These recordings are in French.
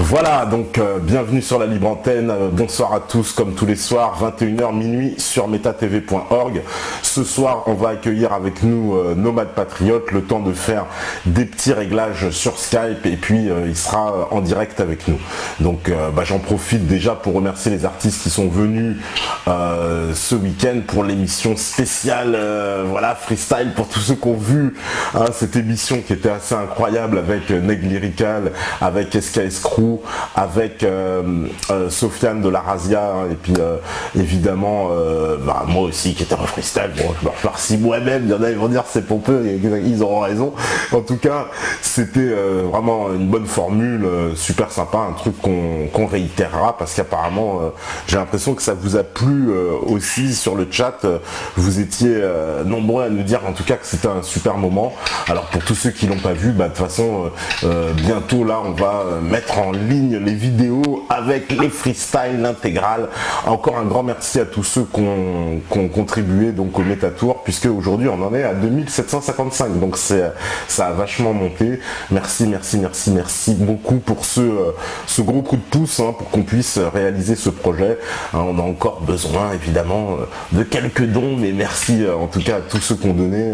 Voilà, donc bienvenue sur la libre antenne, bonsoir à tous comme tous les soirs, 21h minuit sur metatv.org. Ce soir, on va accueillir avec nous Nomade Patriote, le temps de faire des petits réglages sur Skype et puis il sera en direct avec nous. Donc j'en profite déjà pour remercier les artistes qui sont venus ce week-end pour l'émission spéciale, voilà, freestyle pour tous ceux qui ont vu cette émission qui était assez incroyable avec Neg Lyrical, avec SKS Crew, avec Sofiane de la Razia et puis évidemment moi aussi qui était en freestyle. Bon, je me remercie moi-même, il y en a ils vont dire c'est pompeux et ils auront raison. En tout cas c'était vraiment une bonne formule, super sympa, un truc qu'on réitérera parce qu'apparemment j'ai l'impression que ça vous a plu aussi sur le chat. Vous étiez nombreux à nous dire en tout cas que c'était un super moment. Alors pour tous ceux qui l'ont pas vu, de toute façon bientôt là on va mettre en ligne les vidéos avec les freestyles, l'intégrale. Encore un grand merci à tous ceux qui ont contribué donc au Métatour, puisque aujourd'hui on en est à 2755, donc ça a vachement monté. Merci beaucoup pour ce gros coup de pouce pour qu'on puisse réaliser ce projet. On a encore besoin évidemment de quelques dons, mais merci en tout cas à tous ceux qui ont donné.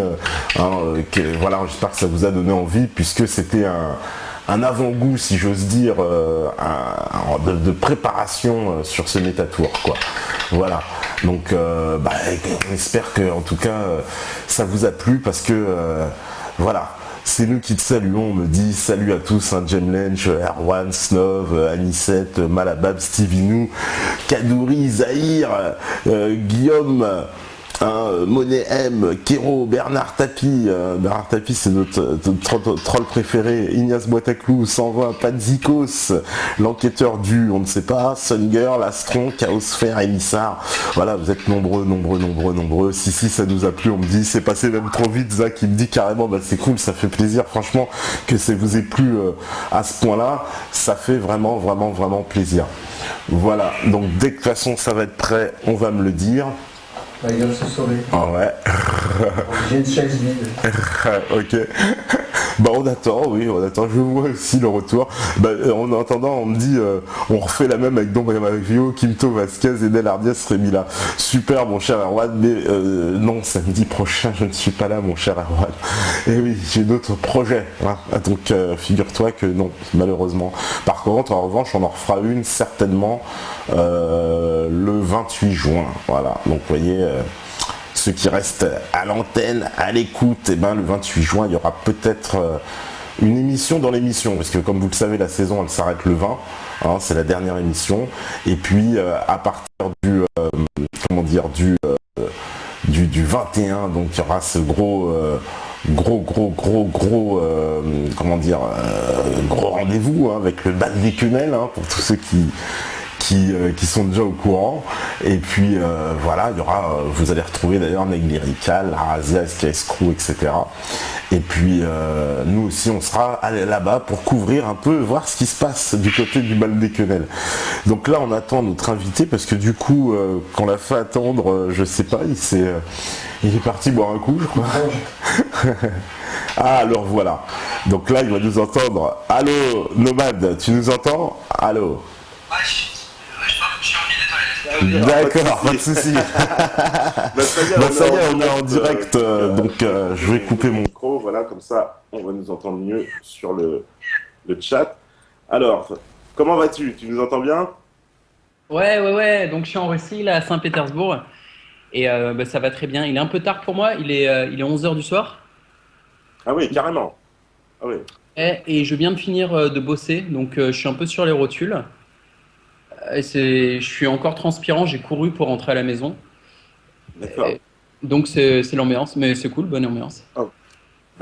Voilà, j'espère que ça vous a donné envie, puisque c'était un avant-goût, si j'ose dire, de préparation sur ce Métatour, quoi. Voilà. Donc, on espère que, en tout cas, ça vous a plu parce que, voilà. C'est nous qui te saluons, on me dit salut à tous, Jem Lench, Erwan, Snov, Anicette, Malabab, Stevinou, Kadouri, Zahir, Guillaume, Monet M, Kero, Bernard Tapie, c'est notre troll préféré, Ignace Boitaclou, 120, Padzikos, l'enquêteur du, on ne sait pas, Sungirl, Astron, Chaosphère, Emissar. Voilà, vous êtes nombreux. Si ça nous a plu, on me dit, c'est passé même trop vite, Zach, il me dit carrément, c'est cool, ça fait plaisir, franchement, que ça vous ait plu à ce point-là, ça fait vraiment plaisir. Voilà, donc dès que de toute façon ça va être prêt, on va me le dire. Il vient de se sauver. Ah ouais. J'ai une chaise vide. Ok. On attend, je vois aussi le retour. En attendant, on me dit, on refait la même avec Don Mario, Kimto, Vasquez et Del Ardias serait mis là. Super, mon cher Erwan, mais non, samedi prochain, je ne suis pas là, mon cher Erwan. Et oui, j'ai d'autres projets. Donc, figure-toi que non, malheureusement. Par contre, en revanche, on en refera une certainement le 28 juin. Voilà, donc vous voyez... ceux qui restent à l'antenne, à l'écoute, le 28 juin, il y aura peut-être une émission dans l'émission, parce que comme vous le savez, la saison, elle s'arrête le 20, c'est la dernière émission, et puis à partir du 21, donc il y aura ce gros rendez-vous avec le bal des quenelles, pour tous ceux qui sont déjà au courant. Et puis voilà, il y aura, vous allez retrouver d'ailleurs Neg Lyrical, Razia, SKS Crew, etc. Et puis nous aussi on sera là-bas pour couvrir un peu, voir ce qui se passe du côté du bal des quenelles. Donc là on attend notre invité parce que du coup qu'on l'a fait attendre, je sais pas, il est parti boire un coup, je crois. Ah, alors voilà. Donc là il va nous entendre. Allô Nomade, tu nous entends? Allô? D'accord, pas de soucis. Ça y est, on est en direct, donc je vais couper mon micro, voilà, comme ça on va nous entendre mieux sur le chat. Alors, comment vas-tu? Tu nous entends bien? Ouais, donc je suis en Russie, là, à Saint-Pétersbourg, et ça va très bien. Il est un peu tard pour moi, il est 11h du soir. Ah oui, carrément. Ah oui. Et je viens de finir de bosser, donc je suis un peu sur les rotules. Je suis encore transpirant, j'ai couru pour rentrer à la maison. D'accord. Donc c'est l'ambiance, mais c'est cool, bonne ambiance. Oh.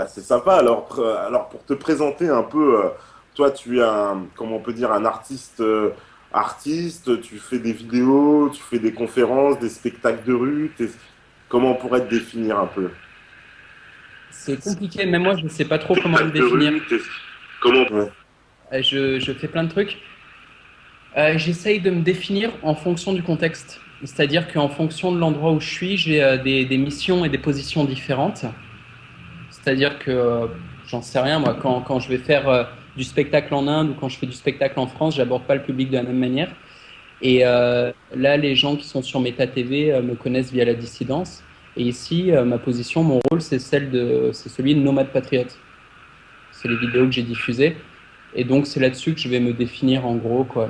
C'est sympa. Alors pour te présenter un peu, toi tu es comment on peut dire, un artiste, tu fais des vidéos, tu fais des conférences, des spectacles de rue. Comment on pourrait te définir un peu? C'est compliqué, même moi je ne sais pas trop comment me définir. Comment je fais plein de trucs. J'essaye de me définir en fonction du contexte. C'est-à-dire qu'en fonction de l'endroit où je suis, j'ai des missions et des positions différentes. C'est-à-dire que, j'en sais rien, moi, quand je vais faire du spectacle en Inde ou quand je fais du spectacle en France, j'aborde pas le public de la même manière. Et là, les gens qui sont sur Meta TV me connaissent via la dissidence. Et ici, ma position, mon rôle, c'est celui de nomade patriote. C'est les vidéos que j'ai diffusées. Et donc, c'est là-dessus que je vais me définir en gros, quoi.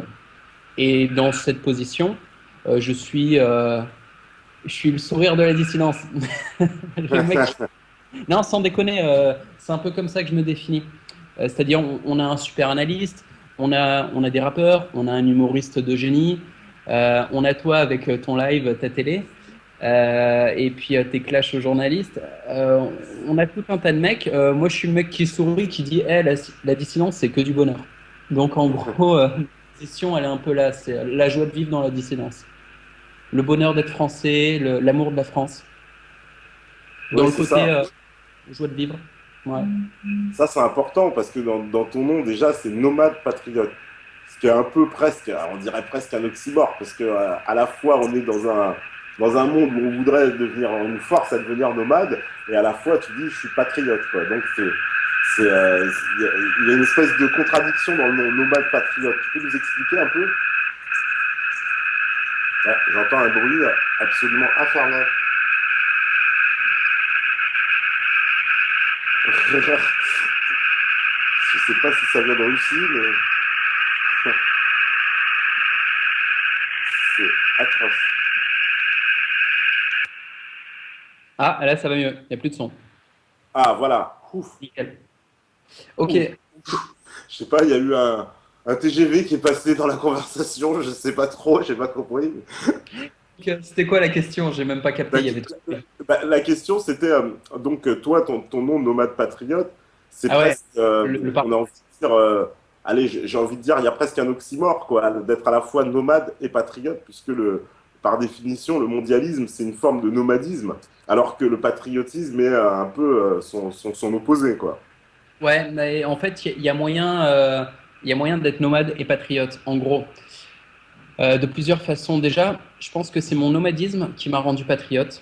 Et dans cette position, je suis le sourire de la dissidence. Le mec Non, sans déconner, c'est un peu comme ça que je me définis. C'est-à-dire, on a un super analyste, on a des rappeurs, on a un humoriste de génie, on a toi avec ton live, ta télé, et puis tes clashs aux journalistes. On a tout un tas de mecs. Moi, je suis le mec qui sourit, qui dit, la dissidence, c'est que du bonheur. Donc, en gros, la position, elle est un peu là. C'est la joie de vivre dans la dissidence. Le bonheur d'être français, l'amour de la France. Dans Oui, le c'est côté ça. joie de vivre. Ouais. Ça, c'est important parce que dans ton nom, déjà, c'est nomade patriote. Ce qui est un peu presque, on dirait presque un oxymore parce que à la fois, on est dans un monde où on voudrait devenir, on nous force à devenir nomade et à la fois, tu dis, je suis patriote, quoi. Donc, il y a une espèce de contradiction dans le nom nomade patriote. Tu peux nous expliquer un peu? Ouais, j'entends un bruit absolument infernal. Je sais pas si ça vient de Russie, mais c'est atroce. Ah, là, ça va mieux. Il n'y a plus de son. Ah, voilà. Ouf. Nickel. Ok. Ouf. Je sais pas, il y a eu un TGV qui est passé dans la conversation, je sais pas trop, j'ai pas compris. C'était quoi la question? J'ai même pas capté. La, Il y avait tout. la question c'était, donc toi, ton nom nomade patriote, c'est Ah ouais, presque, le parcours. on a envie de dire, allez, j'ai envie de dire, il y a presque un oxymore, quoi, d'être à la fois nomade et patriote, puisque par définition, le mondialisme, c'est une forme de nomadisme, alors que le patriotisme est un peu son opposé, quoi. Ouais, mais en fait, il y a moyen d'être nomade et patriote. En gros, de plusieurs façons. Déjà, je pense que c'est mon nomadisme qui m'a rendu patriote.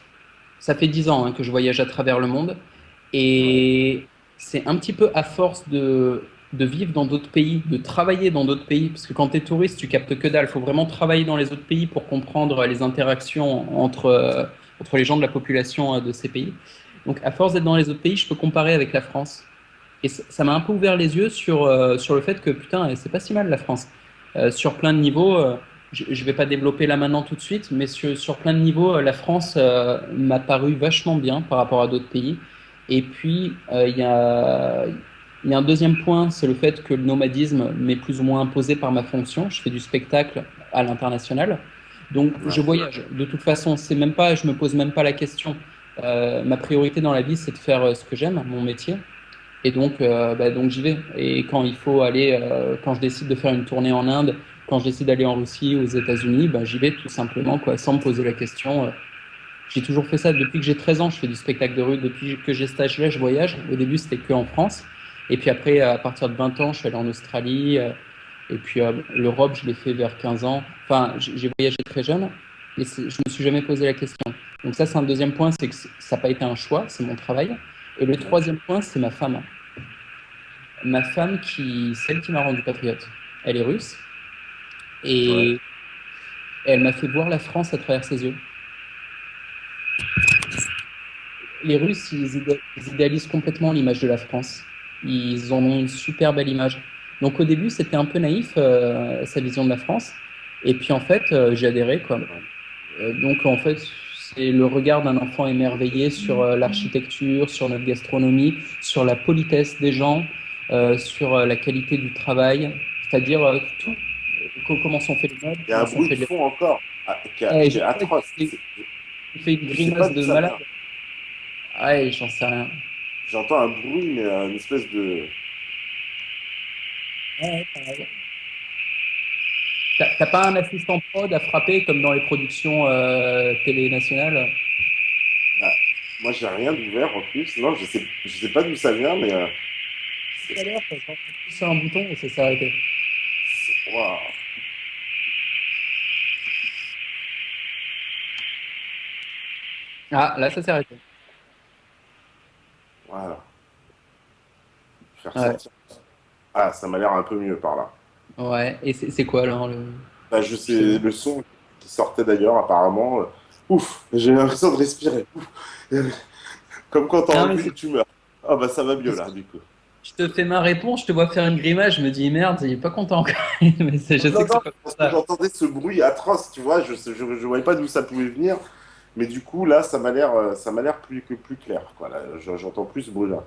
Ça fait 10 ans hein, que je voyage à travers le monde. Ouais. Et c'est un petit peu à force de vivre dans d'autres pays, de travailler dans d'autres pays. Parce que quand tu es touriste, tu captes que dalle. Il faut vraiment travailler dans les autres pays pour comprendre les interactions entre les gens de la population de ces pays. Donc, à force d'être dans les autres pays, je peux comparer avec la France. Et ça m'a un peu ouvert les yeux sur le fait que, putain, c'est pas si mal la France. Sur plein de niveaux, je ne vais pas développer là maintenant tout de suite, mais sur plein de niveaux, la France m'a paru vachement bien par rapport à d'autres pays. Et puis, il y a un deuxième point, c'est le fait que le nomadisme m'est plus ou moins imposé par ma fonction. Je fais du spectacle à l'international. Donc, je Ouais. voyage. De toute façon, je me pose même pas la question. Ma priorité dans la vie, c'est de faire ce que j'aime, mon métier. Et donc j'y vais. Et quand il faut aller, quand je décide de faire une tournée en Inde, quand je décide d'aller en Russie, aux États-Unis, bah, j'y vais tout simplement, quoi, sans me poser la question. J'ai toujours fait ça depuis que j'ai 13 ans. Je fais du spectacle de rue. Depuis que j'ai cet âge-là, je voyage. Au début, c'était que en France. Et puis après, à partir de 20 ans, je suis allé en Australie. Et puis l'Europe, je l'ai fait vers 15 ans. Enfin, j'ai voyagé très jeune. Et je me suis jamais posé la question. Donc ça, c'est un deuxième point, c'est que ça n'a pas été un choix, c'est mon travail. Et le troisième point, c'est ma femme. Ma femme, celle qui m'a rendu patriote, elle est russe Ouais. et elle m'a fait voir la France à travers ses yeux. Les Russes, ils idéalisent complètement l'image de la France. Ils en ont une super belle image. Donc au début, c'était un peu naïf, sa vision de la France. Et puis en fait, j'ai adhéré, quoi. Donc en fait, c'est le regard d'un enfant émerveillé sur l'architecture, sur notre gastronomie, sur la politesse des gens, sur la qualité du travail, c'est-à-dire tout. Comment sont faits les meubles, Il y a un comment sont bruit de faits les... fond encore Eh, qui est atroce. il fait une Je sais pas grimace d'où de ça malade. vient. Ouais, j'en sais rien. J'entends un bruit, mais une espèce de... Ouais, pareil. T'as pas un assistant prod à frapper comme dans les productions télé nationales? Bah, moi, j'ai rien d'ouvert en plus. Non, je sais pas d'où ça vient, mais... Tout à l'heure, j'ai poussé un bouton et ça s'est arrêté. Waouh. Ah, là, ça s'est arrêté. Voilà. Faire Ouais. sortir. Ah, ça m'a l'air un peu mieux par là. Ouais, et c'est quoi alors le... Bah, je je sais sais, pas. le son qui sortait d'ailleurs, apparemment. Ouf, j'ai l'impression de respirer. Ouf. Comme quand t'as Non, mais enlevé c'est une tumeur. Ah, bah, ça va mieux parce là, que du coup. je te fais ma réponse, je te vois faire une grimace, je me dis merde, il est pas content encore. Mais je sais Non, que non, c'est pas pour parce que ça. j'entendais ce bruit atroce, tu vois, je voyais pas d'où ça pouvait venir. Mais du coup, là, ça m'a l'air plus clair, quoi. Là, j'entends plus ce bruit-là.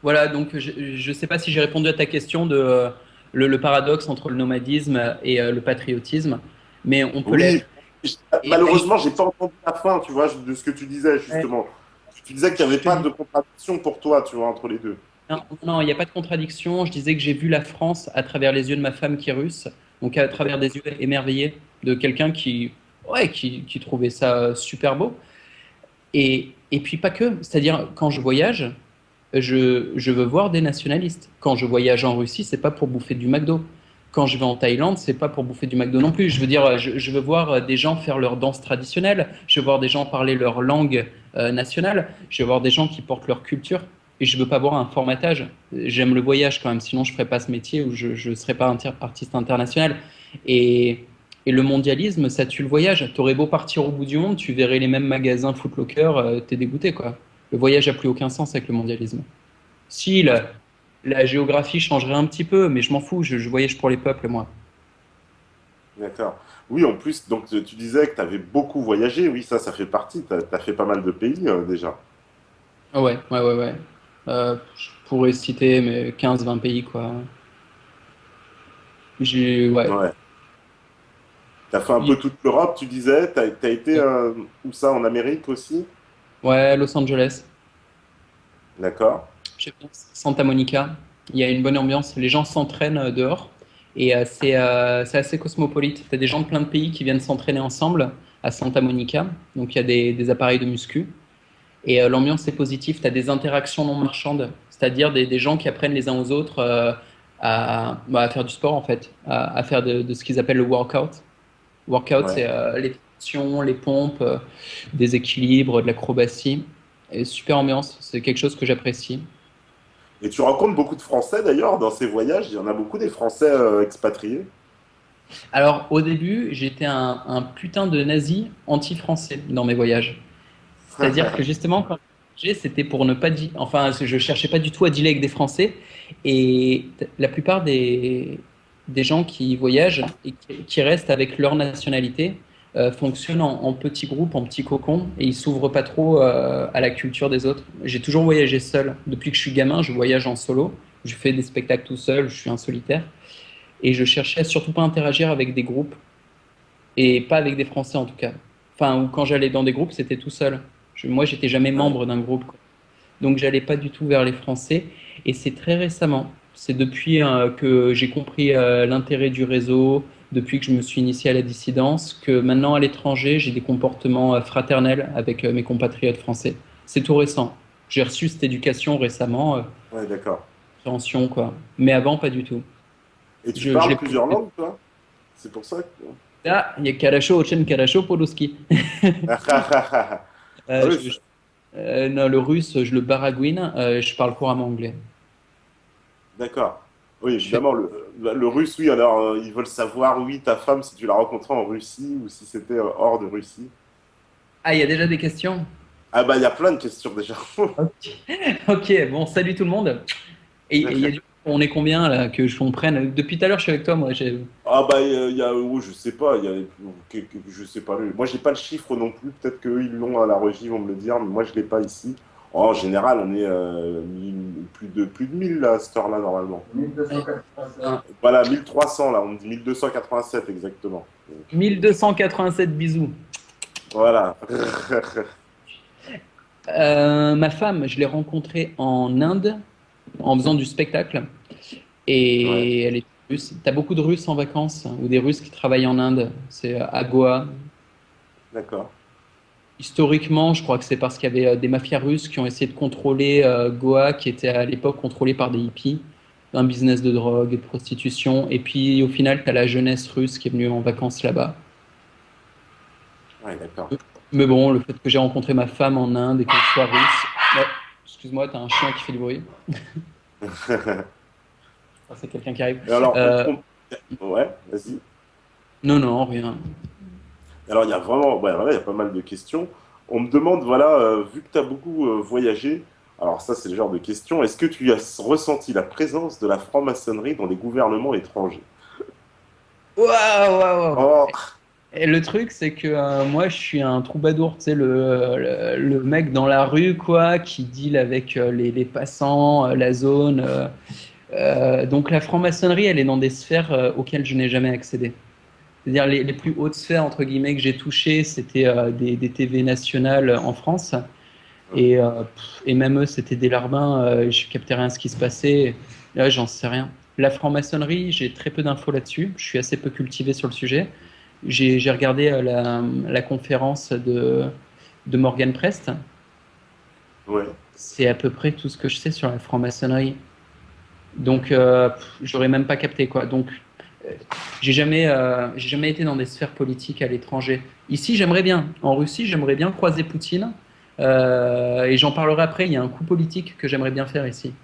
Voilà, donc je sais pas si j'ai répondu à ta question de le paradoxe entre le nomadisme et le patriotisme, mais on peut Oui, l'être. Et puis, malheureusement, j'ai pas entendu la fin, tu vois, de ce que tu disais, ouais, justement. Tu disais qu'il n'y je avait te pas dis, de contradiction pour toi, tu vois, entre les deux. non, non, il n'y a pas de contradiction. Je disais que j'ai vu la France à travers les yeux de ma femme qui est russe, donc à travers des yeux émerveillés de quelqu'un qui, ouais, qui trouvait ça super beau. Et puis pas que, c'est-à-dire quand je voyage, je veux voir des nationalistes. Quand je voyage en Russie, c'est pas pour bouffer du McDo. Quand je vais en Thaïlande, c'est pas pour bouffer du McDo non plus. Je veux dire, je veux voir des gens faire leur danse traditionnelle. Je veux voir des gens parler leur langue nationale. Je veux voir des gens qui portent leur culture. Et je veux pas voir un formatage. J'aime le voyage quand même, sinon je ferais pas ce métier ou je serais pas artiste international. Et, et le mondialisme, ça tue le voyage. T'aurais beau partir au bout du monde, tu verrais les mêmes magasins Footlocker, t'es dégoûté quoi. Le voyage a plus aucun sens avec le mondialisme. Si, Ouais, la géographie changerait un petit peu, mais je m'en fous, je voyage pour les peuples, moi. d'accord. Oui, en plus, donc tu disais que tu avais beaucoup voyagé. Oui, ça fait partie. Tu as fait pas mal de pays déjà. Ah ouais, ouais, ouais, ouais. Je pourrais citer mais 15-20 pays, quoi. Ouais. Ouais. Tu as fait un peu toute l'Europe, tu disais. Tu as été où ça, en Amérique aussi? Ouais, Los Angeles. D'accord. J'aime bien Santa Monica. Il y a une bonne ambiance. Les gens s'entraînent dehors. Et c'est assez cosmopolite. Tu as des gens de plein de pays qui viennent s'entraîner ensemble à Santa Monica. Donc il y a des appareils de muscu. Et l'ambiance est positive, tu as des interactions non marchandes, c'est-à-dire des gens qui apprennent les uns aux autres à faire du sport en fait, à faire de ce qu'ils appellent le workout. Workout, Ouais. c'est les tensions, les pompes, des équilibres, de l'acrobatie. Et super ambiance, c'est quelque chose que j'apprécie. Et tu rencontres beaucoup de Français d'ailleurs dans ces voyages. Il y en a beaucoup des Français expatriés. Alors au début, j'étais un putain de nazi anti-français dans mes voyages. C'est-à-dire que justement, quand j'ai, c'était pour ne pas dire, enfin, je cherchais pas du tout à dealer avec des Français. Et la plupart des gens qui voyagent et qui restent avec leur nationalité fonctionnent en petits groupes, en petits cocons, et ils s'ouvrent pas trop à la culture des autres. J'ai toujours voyagé seul. Depuis que je suis gamin, je voyage en solo. Je fais des spectacles tout seul, je suis un solitaire. Et je cherchais à surtout pas interagir avec des groupes et pas avec des Français en tout cas. Enfin, ou quand j'allais dans des groupes, c'était tout seul. Moi, j'étais jamais Ouais. membre d'un groupe, quoi. Donc, j'allais pas du tout vers les Français. Et c'est très récemment, c'est depuis que j'ai compris l'intérêt du réseau, depuis que je me suis initié à la dissidence, que maintenant à l'étranger, j'ai des comportements fraternels avec mes compatriotes français. C'est tout récent. J'ai reçu cette éducation récemment, Ouais, d'accord. compréhension, quoi. Mais avant, pas du tout. Et tu Je parles l'ai plusieurs langues, toi? C'est pour ça que... Ah, il y a Karasho, Ochen Karasho, Poloski. Ah Euh, oui, je- non, le russe, je le baragouine. Je parle couramment anglais. d'accord. Oui, Je fais... évidemment, le russe, oui, alors ils veulent savoir, oui, ta femme, si tu l'as rencontrée en Russie ou si c'était hors de Russie. Ah, il y a déjà des questions? Ah bah, il y a plein de questions déjà. Ok, ok, bon, salut tout le monde. Et il y a on est combien là que je comprenne? Depuis tout à l'heure, je suis avec toi, moi. Ah bah, oh, je sais pas, je sais pas. Moi, j'ai pas le chiffre non plus, peut-être qu'eux, ils l'ont à la régie, ils vont me le dire, mais moi, je l'ai pas ici. Oh, en général, on est plus de 1000 là, à cette heure-là, normalement. 1287. Voilà, 1300 là, on dit 1287 exactement. 1287 bisous. Voilà. Ma femme, je l'ai rencontrée en Inde en faisant du spectacle. Ouais, Et elle est russe. T'as beaucoup de Russes en vacances ou des Russes qui travaillent en Inde. C'est à Goa. d'accord. Historiquement, je crois que c'est parce qu'il y avait des mafias russes qui ont essayé de contrôler Goa, qui était à l'époque contrôlé par des hippies, un business de drogue et de prostitution. Et puis au final, tu as la jeunesse russe qui est venue en vacances là-bas. Ouais, d'accord. Mais bon, le fait que j'ai rencontré ma femme en Inde et qu'elle soit russe. Ouais, excuse-moi, t'as un chien qui fait du bruit. Ah, c'est quelqu'un qui arrive. Et alors, Euh, ouais, vas-y. non, non, rien. Alors, il y a vraiment, ouais, voilà, il y a pas mal de questions. On me demande, voilà, vu que tu as beaucoup voyagé, alors ça, c'est le genre de question, est-ce que tu as ressenti la présence de la franc-maçonnerie dans des gouvernements étrangers? Waouh, waouh, waouh. Oh, Et le truc, c'est que moi, je suis un troubadour, tu sais, le mec dans la rue, quoi, qui deal avec les passants, la zone. Donc la franc-maçonnerie, elle est dans des sphères auxquelles je n'ai jamais accédé. C'est-à-dire les plus hautes sphères, entre guillemets, que j'ai touchées, c'était des TV nationales en France. Et même eux, c'était des larbins, je captais rien à ce qui se passait. Là, j'en sais rien. La franc-maçonnerie, j'ai très peu d'infos là-dessus. Je suis assez peu cultivé sur le sujet. J'ai regardé la conférence de Morgan Prest. ouais, C'est à peu près tout ce que je sais sur la franc-maçonnerie. Donc, j'aurais même pas capté quoi. Donc, euh, j'ai jamais été dans des sphères politiques à l'étranger. Ici, j'aimerais bien. En Russie, j'aimerais bien croiser Poutine. Et j'en parlerai après. Il y a un coup politique que j'aimerais bien faire ici.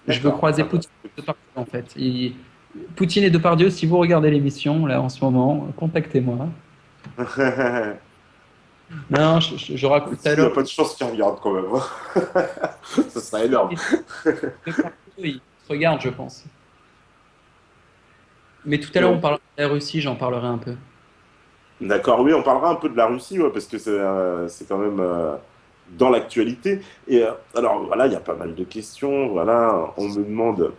Je veux d'accord. croiser Ah bah, Poutine et Depardieu, en fait. Poutine et Depardieu, si vous regardez l'émission là en ce moment, contactez-moi. Non, je raconte tout à Poutine, il n'y a l'heure. pas de chance qu'il regarde quand même, hein. Ça serait énorme. Depardieu, il se regarde, je pense. Mais tout à Et l'heure, on parlera de la Russie, j'en parlerai un peu. d'accord, oui, on parlera un peu de la Russie, ouais, parce que c'est quand même dans l'actualité. Et alors, voilà, il y a pas mal de questions. Voilà, on me demande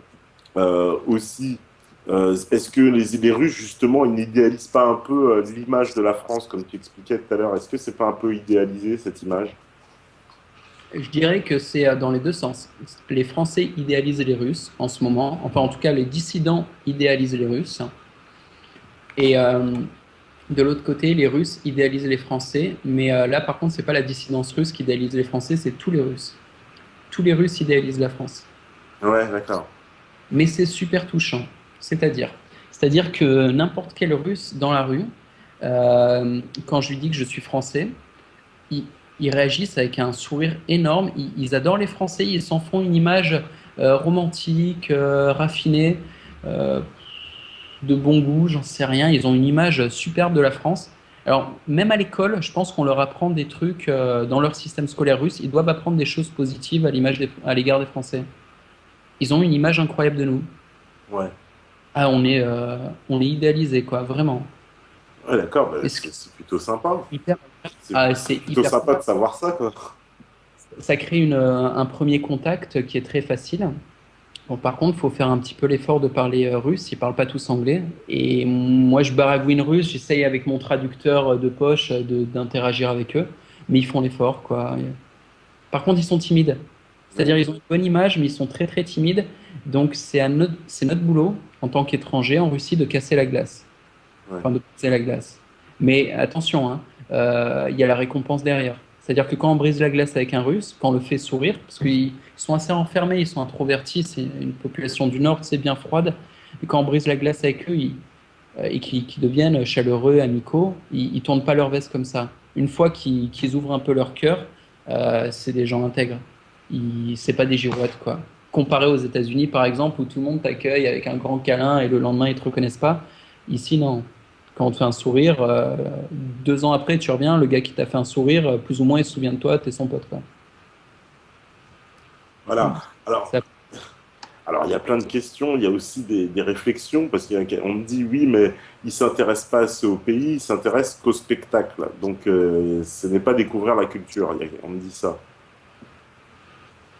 aussi, est-ce que les Russes, justement, ils n'idéalisent pas un peu l'image de la France, comme tu expliquais tout à l'heure? Est-ce que c'est pas un peu idéalisé, cette image? Je dirais que c'est dans les deux sens. Les Français idéalisent les Russes en ce moment. Enfin, en tout cas, les dissidents idéalisent les Russes. Et de l'autre côté, les Russes idéalisent les Français. Mais là, par contre, c'est pas la dissidence russe qui idéalise les Français, c'est tous les Russes. Tous les Russes idéalisent la France. Ouais, d'accord. Mais c'est super touchant. C'est-à-dire, c'est-à-dire que n'importe quel Russe dans la rue, quand je lui dis que je suis français, ils, ils réagissent avec un sourire énorme. Ils adorent les Français, ils s'en font une image romantique, raffinée, euh, de bon goût, j'en sais rien. Ils ont une image superbe de la France. Alors, même à l'école, je pense qu'on leur apprend des trucs dans leur système scolaire russe. Ils doivent apprendre des choses positives à l'égard des Français. Ils ont une image incroyable de nous. Ouais. Ah, on est idéalisé, quoi, vraiment. Ouais, d'accord, bah, Et ce qui c'est plutôt sympa. est hyper, C'est c'est plutôt hyper sympa sympa. de savoir ça, quoi. Ça crée un premier contact qui est très facile. Bon, par contre, il faut faire un petit peu l'effort de parler russe. Ils parlent pas tous anglais. Et moi, je baragouine russe. J'essaye avec mon traducteur de poche d'interagir avec eux. Mais ils font l'effort, quoi. Par contre, ils sont timides. C'est-à-dire, Ouais, ils ont une bonne image, mais ils sont très, très timides. Donc, c'est notre boulot, en tant qu'étranger en Russie, de casser la glace. ouais. Enfin, de casser la glace. Mais attention, hein, il y a la récompense derrière. C'est-à-dire que quand on brise la glace avec un Russe, quand on le fait sourire, parce qu'ils sont assez enfermés, ils sont introvertis, c'est une population du Nord, c'est bien froide, et quand on brise la glace avec eux, et qu'ils deviennent chaleureux, amicaux, ils tournent pas leur veste comme ça. Une fois qu'ils ouvrent un peu leur cœur, c'est des gens intègres. C'est pas des girouettes, quoi. Comparé aux États-Unis, par exemple, où tout le monde t'accueille avec un grand câlin et le lendemain, ils te reconnaissent pas. Ici, non. Quand on te fait un sourire, 2 ans après, tu reviens, le gars qui t'a fait un sourire, plus ou moins, il se souvient de toi, t'es son pote, quoi. Voilà. Alors, Ça- Alors, il y a plein de questions, il y a aussi des réflexions, parce qu'on me dit oui, mais il ne s'intéresse pas assez au pays, il s'intéresse qu'au spectacle. Donc, ce n'est pas découvrir la culture, on me dit ça.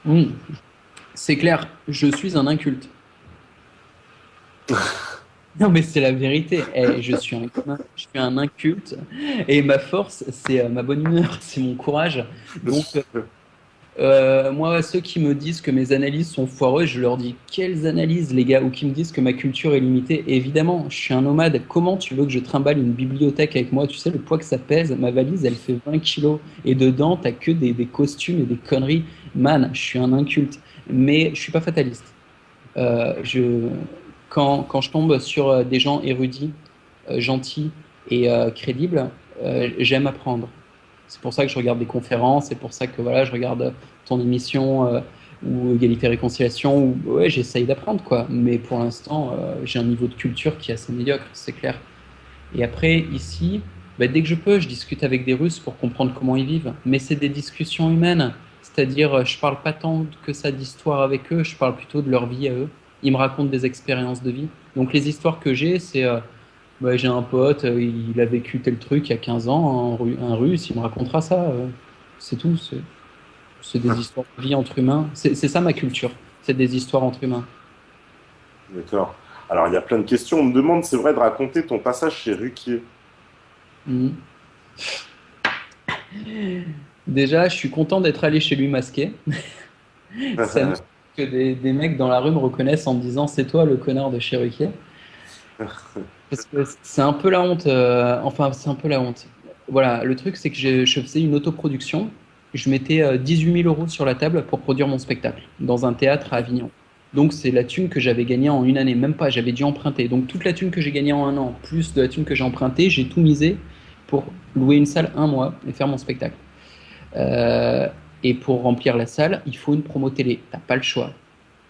Oui, c'est clair, je suis un inculte. Non, mais c'est la vérité. Je suis un inculte. Et ma force, c'est ma bonne humeur, c'est mon courage. Donc, moi, ceux qui me disent que mes analyses sont foireuses, je leur dis quelles analyses, les gars, ou qui me disent que ma culture est limitée. Évidemment, je suis un nomade. Comment tu veux que je trimballe une bibliothèque avec moi? Tu sais le poids que ça pèse? Ma valise, elle fait 20 kilos. Et dedans, t'as que des costumes et des conneries. Man, je suis un inculte. Mais je suis pas fataliste. Euh, je, quand je tombe sur des gens érudits, gentils et crédibles, j'aime apprendre. C'est pour ça que je regarde des conférences, c'est pour ça que voilà, je regarde ton émission ou égalité-réconciliation, ou ouais, j'essaye d'apprendre, quoi. Mais pour l'instant, j'ai un niveau de culture qui est assez médiocre, c'est clair. Et après, ici, bah, dès que je peux, je discute avec des Russes pour comprendre comment ils vivent. Mais c'est des discussions humaines. C'est-à-dire, je parle pas tant que ça d'histoire avec eux, je parle plutôt de leur vie à eux. Ils me racontent des expériences de vie. Donc les histoires que j'ai, c'est bah, j'ai un pote, il a vécu tel truc il y a 15 ans, un Russe, il me racontera ça. C'est tout. C'est des histoires de vie entre humains. C'est ça ma culture. C'est des histoires entre humains. D'accord. Alors, il y a plein de questions. On me demande, c'est vrai, de raconter ton passage chez Ruquier. Mhm. Déjà, je suis content d'être allé chez lui masqué. Ça me que des mecs dans la rue me reconnaissent en me disant c'est toi le connard de chez Ruquier. Parce que c'est un peu la honte. Enfin, c'est un peu la honte. Voilà, le truc, c'est que je faisais une autoproduction. Je mettais 18 000 euros sur la table pour produire mon spectacle dans un théâtre à Avignon. Donc, c'est la thune que j'avais gagnée en une année, même pas, j'avais dû emprunter. Donc, toute la thune que j'ai gagnée en un an, plus de la thune que j'ai empruntée, j'ai tout misé pour louer une salle un mois et faire mon spectacle. Euh, et pour remplir la salle, il faut une promo télé. T'as pas le choix.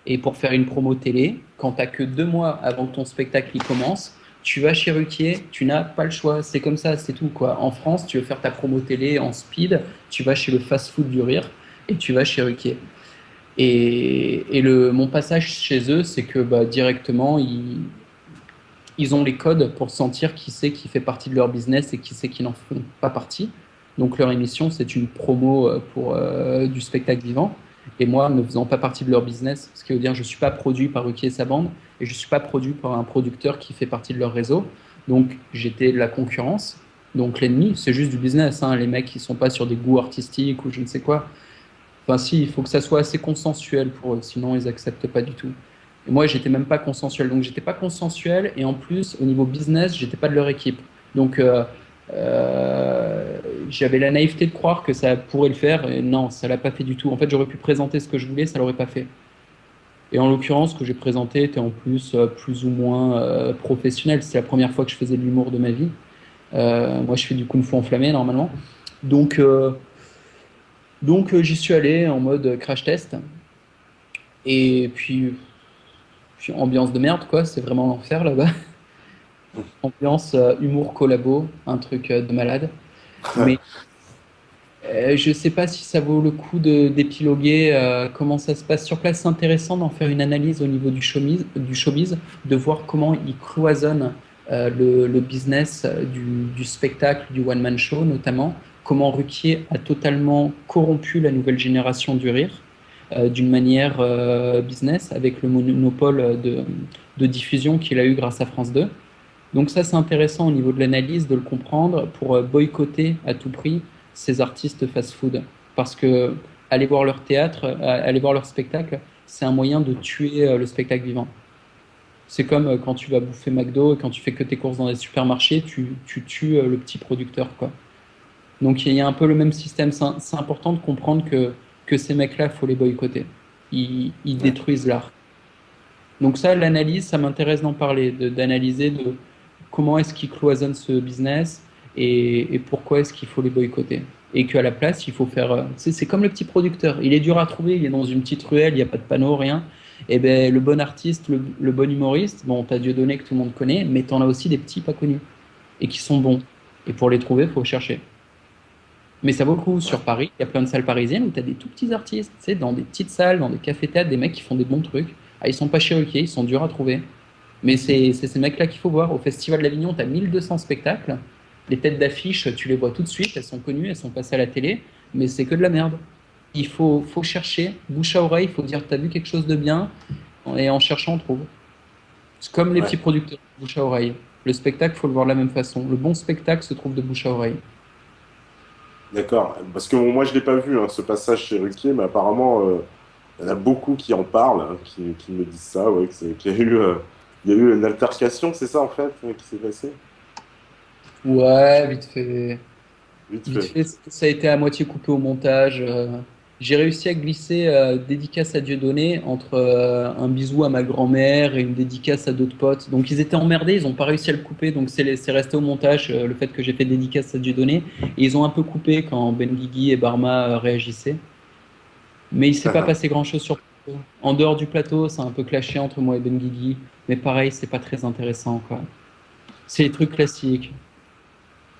Et pour faire une promo télé, quand t'as que 2 mois avant que ton spectacle y commence, tu vas chez Ruquier, tu n'as pas le choix. C'est comme ça, c'est tout, quoi. En France, tu veux faire ta promo télé en speed, tu vas chez le fast-food du rire et tu vas chez Ruquier. Et mon passage chez eux, c'est que bah, directement, ils ont les codes pour sentir qui c'est qui fait partie de leur business et qui c'est qui n'en font pas partie. Donc leur émission, c'est une promo pour du spectacle vivant. Et moi, ne faisant pas partie de leur business, ce qui veut dire que je ne suis pas produit par Ruquier et sa bande, et je ne suis pas produit par un producteur qui fait partie de leur réseau. Donc j'étais de la concurrence. Donc l'ennemi, c'est juste du business. Hein. Les mecs qui ne sont pas sur des goûts artistiques ou je ne sais quoi. Enfin si, il faut que ça soit assez consensuel pour eux, sinon ils n'acceptent pas du tout. Et moi, j'étais même pas consensuel. Donc, j'étais pas consensuel. Et en plus, au niveau business, j'étais pas de leur équipe. Donc, j'avais la naïveté de croire que ça pourrait le faire. Et non, ça l'a pas fait du tout. En fait, j'aurais pu présenter ce que je voulais, ça l'aurait pas fait. Et en l'occurrence, ce que j'ai présenté était en plus ou moins professionnel. C'est la première fois que je faisais de l'humour de ma vie. Moi, je fais du kung-fu enflammé normalement. Donc, j'y suis allé en mode crash test. Et puis ambiance de merde, quoi, c'est vraiment l'enfer là-bas. Ambiance humour collabo, un truc de malade. Mais je sais pas si ça vaut le coup d'épiloguer comment ça se passe sur place. C'est intéressant d'en faire une analyse au niveau du showbiz, de voir comment il cloisonne le business du spectacle, du one-man show notamment, comment Ruquier a totalement corrompu la nouvelle génération du rire d'une manière business avec le monopole de diffusion qu'il a eu grâce à France 2. Donc ça, c'est intéressant au niveau de l'analyse de le comprendre pour boycotter à tout prix ces artistes fast-food. Parce que aller voir leur théâtre, aller voir leur spectacle, c'est un moyen de tuer le spectacle vivant. C'est comme quand tu vas bouffer McDo et quand tu fais que tes courses dans les supermarchés, tu tues le petit producteur, quoi. Donc il y a un peu le même système. C'est important de comprendre que ces mecs-là, il faut les boycotter. Ils détruisent l'art. Donc ça, l'analyse, ça m'intéresse d'en parler, d'analyser de comment est-ce qu'ils cloisonnent ce business et pourquoi est-ce qu'il faut les boycotter. Et qu'à la place, il faut faire... c'est comme le petit producteur. Il est dur à trouver, il est dans une petite ruelle, il n'y a pas de panneau, rien. Et ben le bon artiste, le bon humoriste, bon, t'as Dieudonné que tout le monde connaît, mais t'en as aussi des petits pas connus et qui sont bons. Et pour les trouver, il faut chercher. Mais ça vaut le coup. Sur Paris, il y a plein de salles parisiennes où tu as des tout petits artistes, tu sais, dans des petites salles, dans des cafés-théâtres, des mecs qui font des bons trucs. Ah, ils sont pas chez Ruquier, ils sont durs à trouver. Mais c'est ces mecs-là qu'il faut voir. Au Festival d'Avignon, tu as 1200 spectacles. Les têtes d'affiche, tu les vois tout de suite, elles sont connues, elles sont passées à la télé, mais c'est que de la merde. Il faut chercher, bouche à oreille, il faut dire t'as vu quelque chose de bien, et en cherchant, on trouve. C'est comme les petits producteurs, bouche à oreille. Le spectacle, il faut le voir de la même façon. Le bon spectacle se trouve de bouche à oreille. D'accord. Parce que bon, moi, je l'ai pas vu, hein, ce passage chez Ruquier, mais apparemment, il y en a beaucoup qui en parlent, hein, qui me disent ça, ouais, il y a eu une altercation, c'est ça, en fait, qui s'est passé? Ouais, vite fait. Vite Vite fait. fait, ça a été à moitié coupé au montage. J'ai réussi à glisser dédicace à Dieudonné entre un bisou à ma grand-mère et une dédicace à d'autres potes. Donc ils étaient emmerdés, ils n'ont pas réussi à le couper, donc c'est resté au montage le fait que j'ai fait dédicace à Dieudonné. Et ils ont un peu coupé quand Ben Guigui et Barma réagissaient. Mais il s'est pas passé grand-chose sur le plateau. En dehors du plateau, c'est un peu clashé entre moi et Benguigui. Mais pareil, c'est pas très intéressant, quoi. C'est les trucs classiques.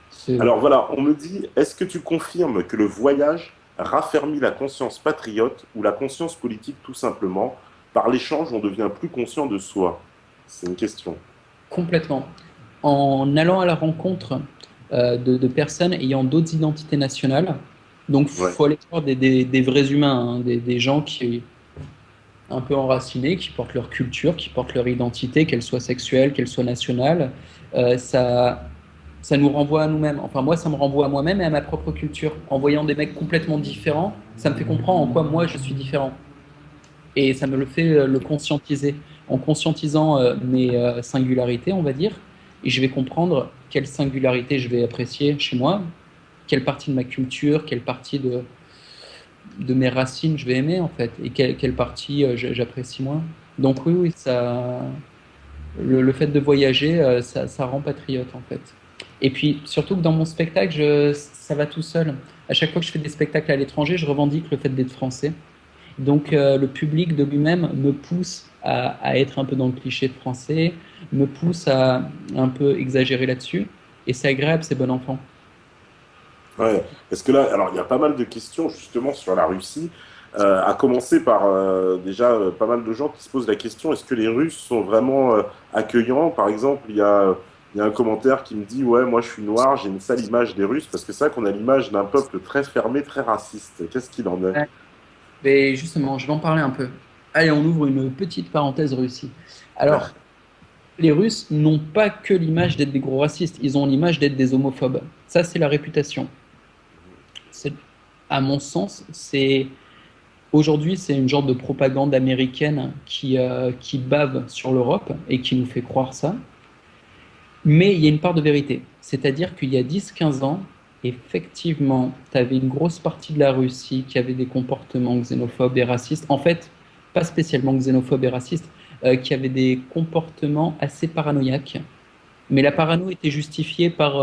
C'est- Alors voilà, on me dit, est-ce que tu confirmes que le voyage raffermit la conscience patriote ou la conscience politique tout simplement? Par l'échange, on devient plus conscient de soi. C'est une question. Complètement. En allant à la rencontre de personnes ayant d'autres identités nationales, donc Ouais. faut aller voir des vrais humains, hein, des gens qui un peu enracinés, qui portent leur culture, qui portent leur identité, qu'elle soit sexuelle, qu'elle soit nationale. Ça nous renvoie à nous-mêmes. Enfin, moi, ça me renvoie à moi-même et à ma propre culture. En voyant des mecs complètement différents, ça me fait comprendre en quoi moi je suis différent. Et ça me le fait le conscientiser. En conscientisant mes singularités, on va dire, et je vais comprendre quelle singularité je vais apprécier chez moi, quelle partie de ma culture, quelle partie de mes racines je vais aimer, en fait, et quelle partie j'apprécie moins. Donc oui, oui, le fait de voyager, ça rend patriote, en fait. Et puis, surtout que dans mon spectacle, ça va tout seul. À chaque fois que je fais des spectacles à l'étranger, je revendique le fait d'être français. Donc le public de lui-même me pousse à être un peu dans le cliché de français, me pousse à un peu exagérer là-dessus. Et c'est agréable, c'est bon enfant. Ouais, parce que là, alors il y a pas mal de questions justement sur la Russie, à commencer par déjà pas mal de gens qui se posent la question, est-ce que les Russes sont vraiment accueillants? Par exemple, il y a un commentaire qui me dit, ouais, moi je suis noir, j'ai une sale image des Russes, parce que c'est vrai qu'on a l'image d'un peuple très fermé, très raciste. Qu'est-ce qu'il en est? Ouais. Mais justement, je vais en parler un peu. Allez, on ouvre une petite parenthèse Russie. Alors, les Russes n'ont pas que l'image d'être des gros racistes, ils ont l'image d'être des homophobes. Ça, c'est la réputation. C'est- À mon sens, aujourd'hui, c'est une genre de propagande américaine qui bave sur l'Europe et qui nous fait croire ça. Mais il y a une part de vérité. C'est-à-dire qu'il y a 10-15 ans, effectivement, tu avais une grosse partie de la Russie qui avait des comportements xénophobes et racistes. En fait, pas spécialement xénophobes et racistes, qui avaient des comportements assez paranoïaques. Mais la parano était justifiée par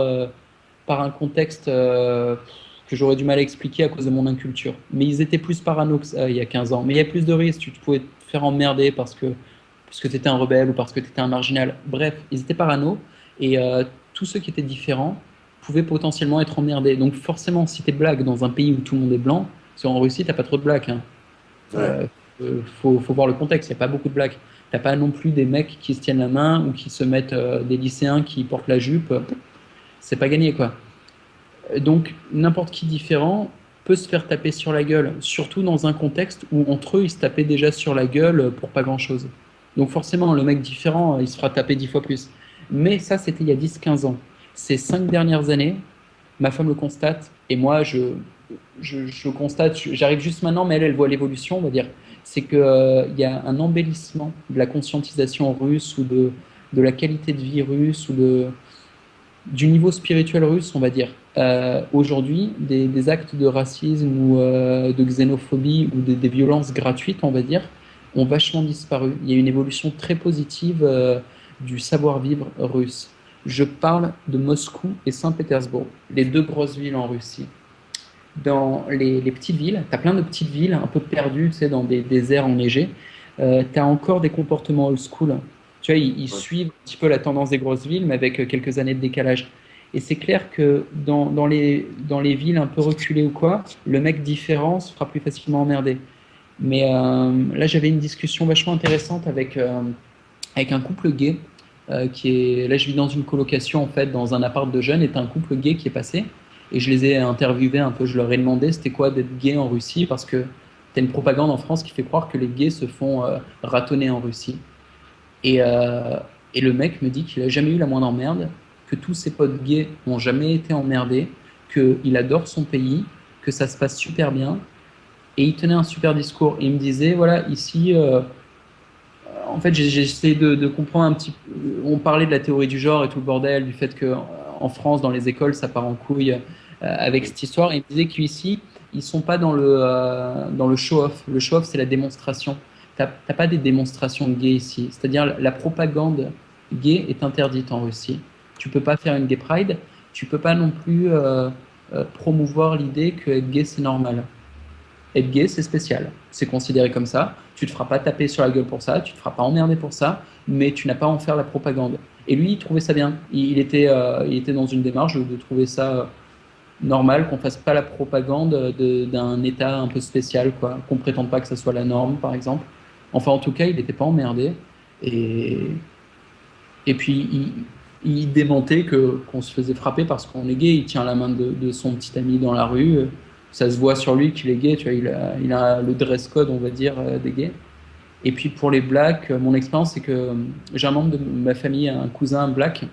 un contexte que j'aurais du mal à expliquer à cause de mon inculture. Mais ils étaient plus parano que ça il y a 15 ans. Mais il y a plus de risques. Tu pouvais te faire emmerder parce que tu étais un rebelle ou parce que tu étais un marginal. Bref, ils étaient parano et tous ceux qui étaient différents pouvaient potentiellement être emmerdés. Donc forcément, si tu es black dans un pays où tout le monde est blanc, parce qu'en Russie, t'as pas trop de blacks, hein. Ouais. Faut voir le contexte, il n'y a pas beaucoup de blacks. T'as pas non plus des mecs qui se tiennent la main ou qui se mettent des lycéens qui portent la jupe. C'est pas gagné, quoi. Donc, n'importe qui différent peut se faire taper sur la gueule, surtout dans un contexte où entre eux, ils se tapaient déjà sur la gueule pour pas grand-chose. Donc forcément, le mec différent, il se fera taper 10 fois plus. Mais ça, c'était il y a 10-15 ans. Ces 5 dernières années, ma femme le constate, et moi, je constate, j'arrive juste maintenant, mais elle voit l'évolution, on va dire. C'est qu'il y a un embellissement de la conscientisation russe ou de la qualité de vie russe ou du niveau spirituel russe, on va dire. Aujourd'hui, des actes de racisme ou de xénophobie ou des violences gratuites, on va dire, ont vachement disparu. Il y a une évolution très positive du savoir-vivre russe. Je parle de Moscou et Saint-Pétersbourg, les deux grosses villes en Russie. Dans les petites villes, tu as plein de petites villes un peu perdues, tu sais, dans des déserts enneigés. Tu as encore des comportements old school. Tu vois, ils suivent un petit peu la tendance des grosses villes, mais avec quelques années de décalage. Et c'est clair que dans les villes un peu reculées ou quoi, le mec différent se fera plus facilement emmerder. Mais là, j'avais une discussion vachement intéressante avec un couple gay là, je vis dans une colocation en fait, dans un appart de jeunes, et t'as un couple gay qui est passé. Et je les ai interviewés un peu. Je leur ai demandé c'était quoi d'être gay en Russie parce que t'as une propagande en France qui fait croire que les gays se font ratonner en Russie. Et, euh, et le mec me dit qu'il a jamais eu la moindre emmerde, que tous ses potes gays n'ont jamais été emmerdés, qu'il adore son pays, que ça se passe super bien. Et il tenait un super discours. Et il me disait voilà, ici. En fait, j'ai essayé de comprendre un petit peu. On parlait de la théorie du genre et tout le bordel, du fait que en France, dans les écoles, ça part en couille avec cette histoire. Et il me disait qu'ici, ils sont pas dans le show-off. Le show-off, c'est la démonstration. T'as pas des démonstrations gays ici. C'est-à-dire, la propagande gay est interdite en Russie. Tu peux pas faire une gay pride. Tu peux pas non plus promouvoir l'idée que être gay, c'est normal. être gay, c'est spécial. C'est considéré comme ça. Tu te feras pas taper sur la gueule pour ça, tu te feras pas emmerder pour ça, mais tu n'as pas à en faire la propagande. Et lui, il trouvait ça bien. Il était dans une démarche de trouver ça normal, qu'on fasse pas la propagande d'un État un peu spécial, quoi. Qu'on prétende pas que ça soit la norme, par exemple. Enfin, en tout cas, il n'était pas emmerdé. Et puis, il démentait qu'on se faisait frapper parce qu'on est gay. Il tient la main de son petit ami dans la rue. Ça se voit sur lui qu'il est gay. Tu vois, il a le dress code, on va dire, des gays. Et puis, pour les blacks, mon expérience, c'est que j'ai un membre de ma famille, un cousin black.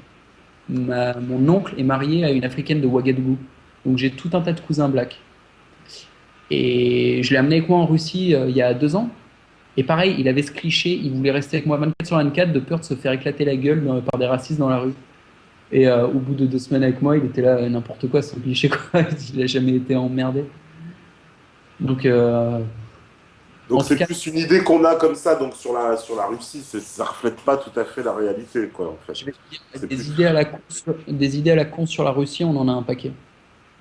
Mon oncle est marié à une africaine de Ouagadougou. Donc, j'ai tout un tas de cousins blacks. Et je l'ai amené avec moi en Russie il y a 2 ans. Et pareil, il avait ce cliché, il voulait rester avec moi 24 sur 24 de peur de se faire éclater la gueule par des racistes dans la rue. Et au bout de 2 semaines avec moi, il était là, n'importe quoi, c'est un cliché, quoi. Il n'a jamais été emmerdé. Donc c'est plus une idée qu'on a comme ça donc sur la Russie, ça reflète pas tout à fait la réalité, quoi, en fait. Je vais te dire, des idées à la con sur la Russie, on en a un paquet.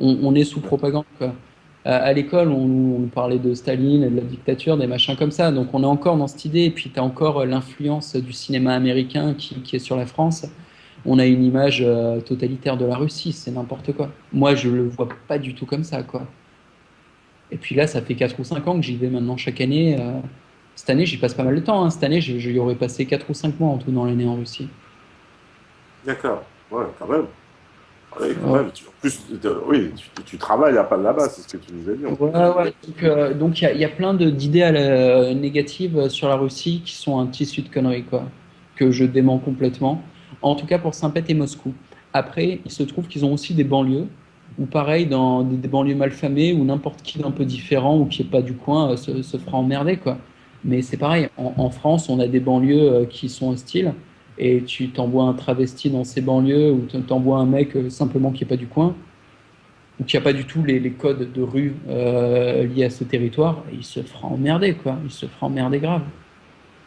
On est sous propagande, quoi. À l'école, on nous parlait de Staline, de la dictature, des machins comme ça. Donc on est encore dans cette idée. Et puis tu as encore l'influence du cinéma américain qui est sur la France. On a une image totalitaire de la Russie, c'est n'importe quoi. Moi, je le vois pas du tout comme ça, quoi. Et puis là, ça fait 4 ou 5 ans que j'y vais maintenant chaque année. Cette année, j'y passe pas mal de temps, hein. Cette année, j'y aurais passé 4 ou 5 mois en tout dans l'année en Russie. D'accord, ouais, quand même. Oui, quand même. En plus, oui, tu travailles à pas là-bas, c'est ce que tu nous as dit. Ouais. Donc il y a plein d'idées négatives sur la Russie qui sont un tissu de conneries, quoi, que je dément complètement. En tout cas pour Saint-Pét et Moscou. Après, il se trouve qu'ils ont aussi des banlieues, où pareil, dans des banlieues malfamées, où n'importe qui d'un peu différent ou qui n'est pas du coin se fera emmerder, quoi. Mais c'est pareil, en France, on a des banlieues qui sont hostiles. Et tu t'envoies un travesti dans ces banlieues ou t'envoies un mec simplement qui n'est pas du coin ou qui n'a pas du tout les codes de rue liés à ce territoire, et il se fera emmerder, quoi. Il se fera emmerder grave.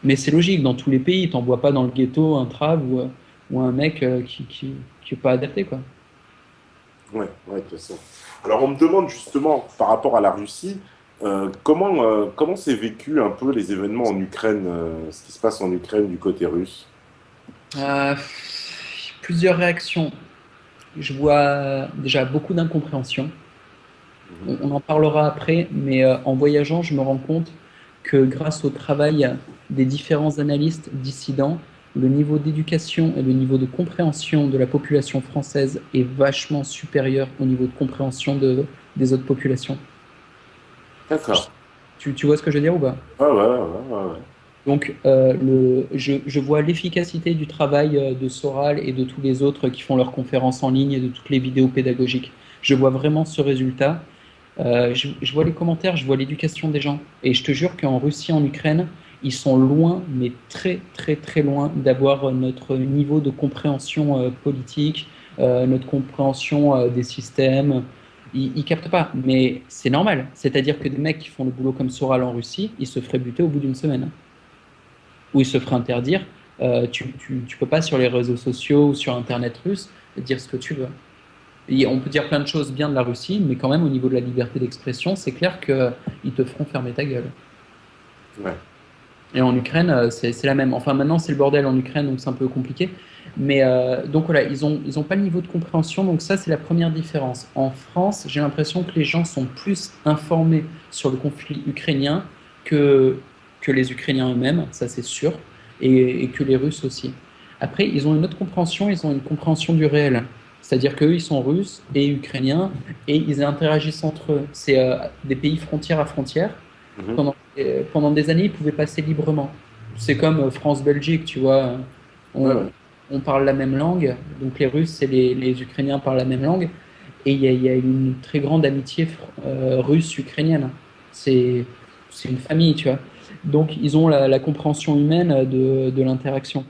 Mais c'est logique, dans tous les pays, t'envoies pas dans le ghetto un trav ou un mec qui n'est pas adapté, quoi. Ouais, de toute façon. Alors on me demande justement par rapport à la Russie, comment c'est vécu un peu les événements en Ukraine, ce qui se passe en Ukraine du côté russe? Plusieurs réactions. Je vois déjà beaucoup d'incompréhension. On en parlera après, mais en voyageant, je me rends compte que grâce au travail des différents analystes dissidents, le niveau d'éducation et le niveau de compréhension de la population française est vachement supérieur au niveau de compréhension des autres populations. D'accord. Tu vois ce que je veux dire ou pas? Ouais. Donc, je vois l'efficacité du travail de Soral et de tous les autres qui font leurs conférences en ligne et de toutes les vidéos pédagogiques. Je vois vraiment ce résultat. Je vois les commentaires, je vois l'éducation des gens. Et je te jure qu'en Russie, en Ukraine, ils sont loin, mais très, très, très loin d'avoir notre niveau de compréhension politique, notre compréhension des systèmes. Ils captent pas, mais c'est normal. C'est-à-dire que des mecs qui font le boulot comme Soral en Russie, ils se feraient buter au bout d'une semaine. Où il se ferait interdire. Tu peux pas sur les réseaux sociaux ou sur Internet russe dire ce que tu veux. Et on peut dire plein de choses bien de la Russie, mais quand même au niveau de la liberté d'expression, c'est clair qu'ils te feront fermer ta gueule. Ouais. Et en Ukraine, c'est la même. Enfin maintenant c'est le bordel en Ukraine, donc c'est un peu compliqué. Mais donc voilà, ils ont pas le niveau de compréhension, donc ça c'est la première différence. En France, j'ai l'impression que les gens sont plus informés sur le conflit ukrainien que les Ukrainiens eux-mêmes, ça c'est sûr, et que les Russes aussi. Après, ils ont une autre compréhension, ils ont une compréhension du réel. C'est-à-dire qu'eux, ils sont Russes et Ukrainiens, et ils interagissent entre eux. C'est des pays frontière à frontière. Pendant des années, ils pouvaient passer librement. C'est comme France-Belgique, tu vois. On parle la même langue, donc les Russes et les Ukrainiens parlent la même langue, et il y a une très grande amitié russe-ukrainienne. C'est une famille, tu vois. Donc, ils ont la compréhension humaine de l'interaction.